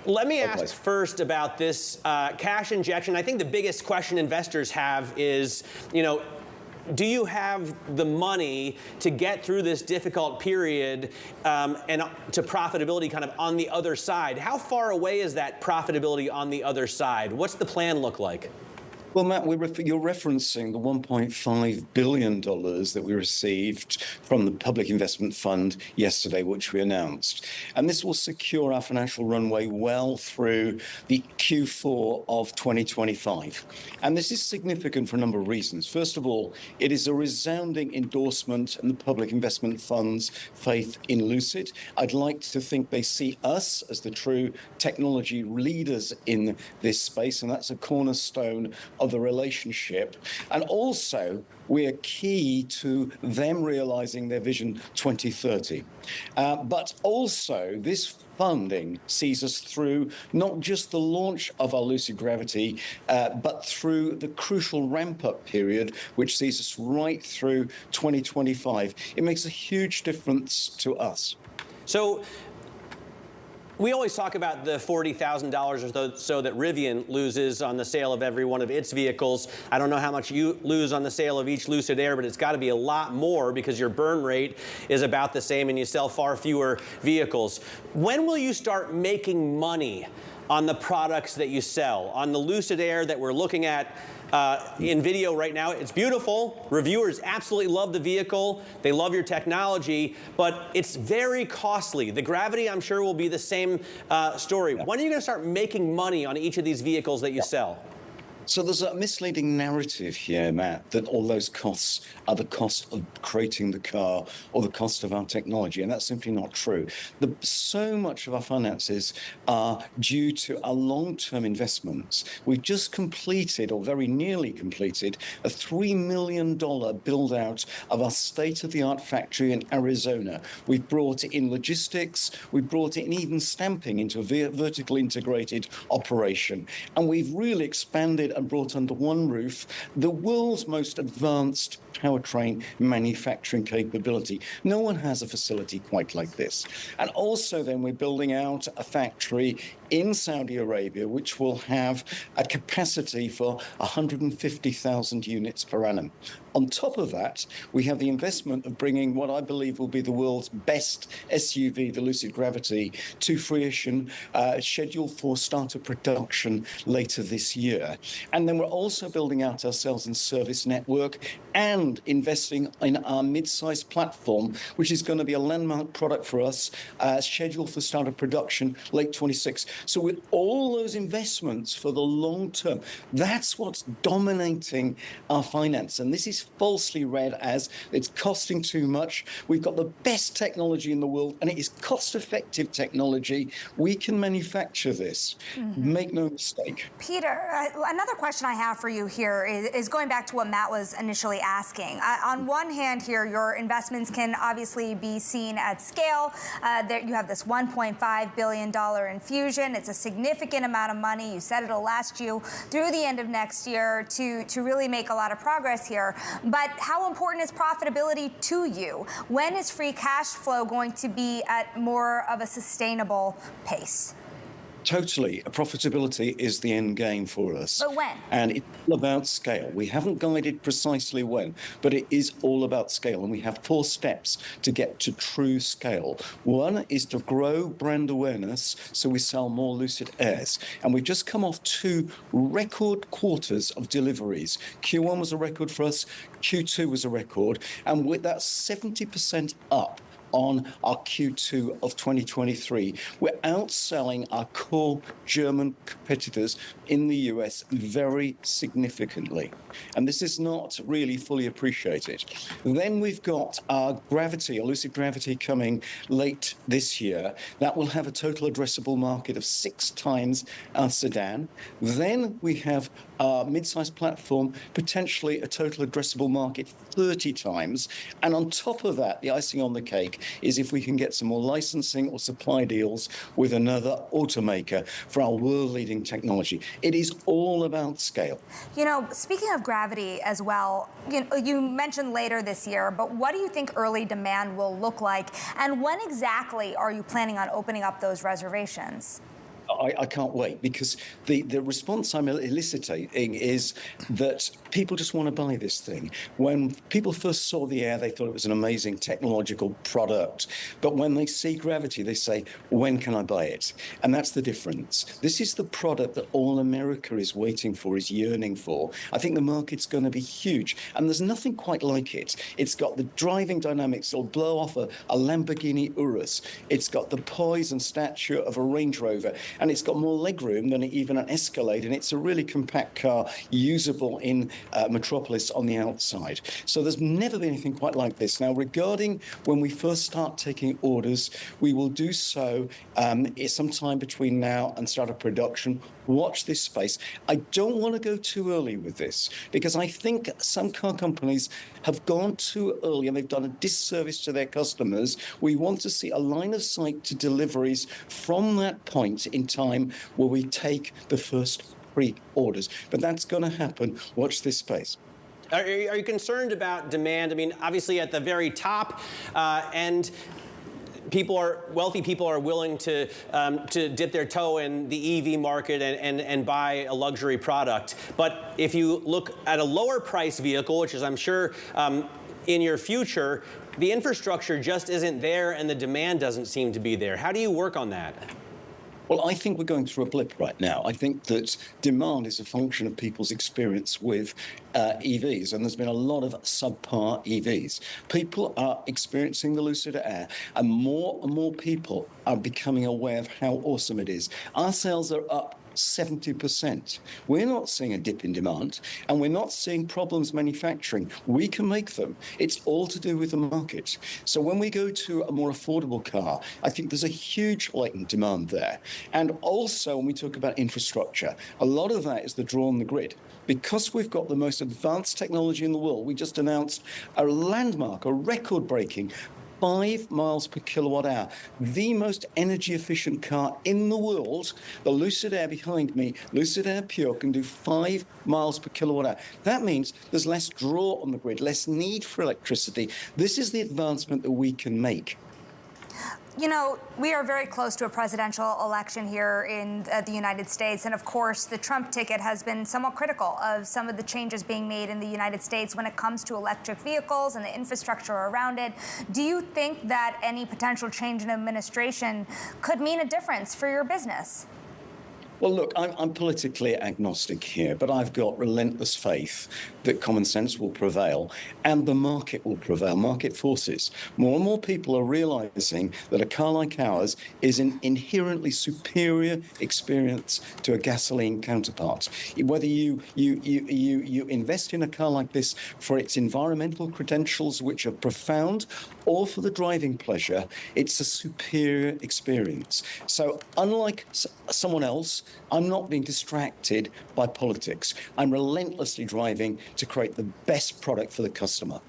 Let me ask first about this cash injection. I think the biggest question investors have is, do you have the money to get through this difficult period and to profitability kind of on the other side? How far away is that profitability on the other side? What's the plan look like? Well, Matt, you're referencing the $1.5 billion that we received from the Public Investment Fund yesterday, which we announced. And this will secure our financial runway well through the Q4 of 2025. And this is significant for a number of reasons. First of all, it is a resounding endorsement in the Public Investment Fund's faith in Lucid. I'd like to think they see us as the true technology leaders in this space, and that's a cornerstone of the relationship. And also, we are key to them realizing their Vision 2030. But also, this funding sees us through not just the launch of our Lucid Gravity, but through the crucial ramp-up period, which sees us right through 2025. It makes a huge difference to us. So, we always talk about the $40,000 or so that Rivian loses on the sale of every one of its vehicles. I don't know how much you lose on the sale of each Lucid Air, but it's got to be a lot more because your burn rate is about the same and you sell far fewer vehicles. When will you start making money on the products that you sell? On the Lucid Air that we're looking at in video right now, it's beautiful. Reviewers absolutely love the vehicle. They love your technology, but it's very costly. The Gravity, I'm sure, will be the same story. When are you going to start making money on each of these vehicles that you sell? So there's a misleading narrative here, Matt, that all those costs are the cost of creating the car or the cost of our technology, and that's simply not true. So much of our finances are due to our long-term investments. We've just completed, or very nearly completed, a $3 million build-out of our state-of-the-art factory in Arizona. We've brought in logistics, we've brought in even stamping into a vertically integrated operation, and we've really expanded and brought under one roof the world's most advanced powertrain manufacturing capability. No one has a facility quite like this. And also then we're building out a factory in Saudi Arabia, which will have a capacity for 150,000 units per annum. On top of that, we have the investment of bringing what I believe will be the world's best SUV, the Lucid Gravity, to fruition, scheduled for start of production later this year. And then we're also building out our sales and service network and investing in our mid-sized platform, which is going to be a landmark product for us, scheduled for start of production late 26. So with all those investments for the long term, that's what's dominating our finance. And this is falsely read as it's costing too much. We've got the best technology in the world, and it is cost-effective technology. We can manufacture this. Mm-hmm. Make no mistake. Peter, another question I have for you here is going back to what Matt was initially asking. On one hand here, your investments can obviously be seen at scale. There you have this $1.5 billion infusion. It's a significant amount of money. You said it'll last you through the end of next year to really make a lot of progress here. But how important is profitability to you? When is free cash flow going to be at more of a sustainable pace? Totally. Profitability is the end game for us. But when? And it's all about scale. We haven't guided precisely when, but it is all about scale. And we have 4 steps to get to true scale. One is to grow brand awareness so we sell more Lucid Airs. And we've just come off 2 record quarters of deliveries. Q1 was a record for us. Q2 was a record. And with that 70% up on our Q2 of 2023. We're outselling our core German competitors in the US very significantly. And this is not really fully appreciated. Then we've got our Gravity, our Lucid Gravity coming late this year. That will have a total addressable market of 6 times our sedan. Then we have our mid-sized platform, potentially a total addressable market 30 times. And on top of that, the icing on the cake is if we can get some more licensing or supply deals with another automaker for our world-leading technology. It is all about scale. You know, speaking of Gravity as well, you mentioned later this year, but what do you think early demand will look like? And when exactly are you planning on opening up those reservations? I can't wait, because the response I'm eliciting is that people just want to buy this thing. When people first saw the Air, they thought it was an amazing technological product. But when they see Gravity, they say, when can I buy it? And that's the difference. This is the product that all America is waiting for, is yearning for. I think the market's going to be huge. And there's nothing quite like it. It's got the driving dynamics that'll blow off a Lamborghini Urus. It's got the poise and stature of a Range Rover. And it's got more legroom than even an Escalade. And it's a really compact car, usable in Metropolis on the outside. So there's never been anything quite like this. Now, regarding when we first start taking orders, we will do so sometime between now and start of production. Watch this space. I don't want to go too early with this, because I think some car companies have gone too early and they've done a disservice to their customers. We want to see a line of sight to deliveries from that point in time where we take the first pre-orders. But that's going to happen. Watch this space. Are you concerned about demand? I mean, obviously at the very top end, wealthy people are willing to dip their toe in the EV market and buy a luxury product. But if you look at a lower price vehicle, which is, I'm sure, in your future, the infrastructure just isn't there and the demand doesn't seem to be there. How do you work on that? Well, I think we're going through a blip right now. I think that demand is a function of people's experience with EVs, and there's been a lot of subpar EVs. People are experiencing the Lucid Air, and more people are becoming aware of how awesome it is. Our sales are up 70%. We're not seeing a dip in demand, and we're not seeing problems manufacturing. We can make them. It's all to do with the market. So when we go to a more affordable car, I think there's a huge latent demand there. And also, when we talk about infrastructure, a lot of that is the draw on the grid. Because we've got the most advanced technology in the world, we just announced a landmark, a record-breaking 5 miles per kilowatt hour, the most energy efficient car in the world. The Lucid Air behind me, Lucid Air Pure, can do 5 miles per kilowatt hour. That means there's less draw on the grid, less need for electricity. This is the advancement that we can make. You know, we are very close to a presidential election here in the United States. And of course, the Trump ticket has been somewhat critical of some of the changes being made in the United States when it comes to electric vehicles and the infrastructure around it. Do you think that any potential change in administration could mean a difference for your business? Well, look, I'm politically agnostic here, but I've got relentless faith that common sense will prevail and the market will prevail, market forces. More and more people are realizing that a car like ours is an inherently superior experience to a gasoline counterpart. Whether you invest in a car like this for its environmental credentials, which are profound, or for the driving pleasure, it's a superior experience. So unlike someone else, I'm not being distracted by politics. I'm relentlessly driving to create the best product for the customer.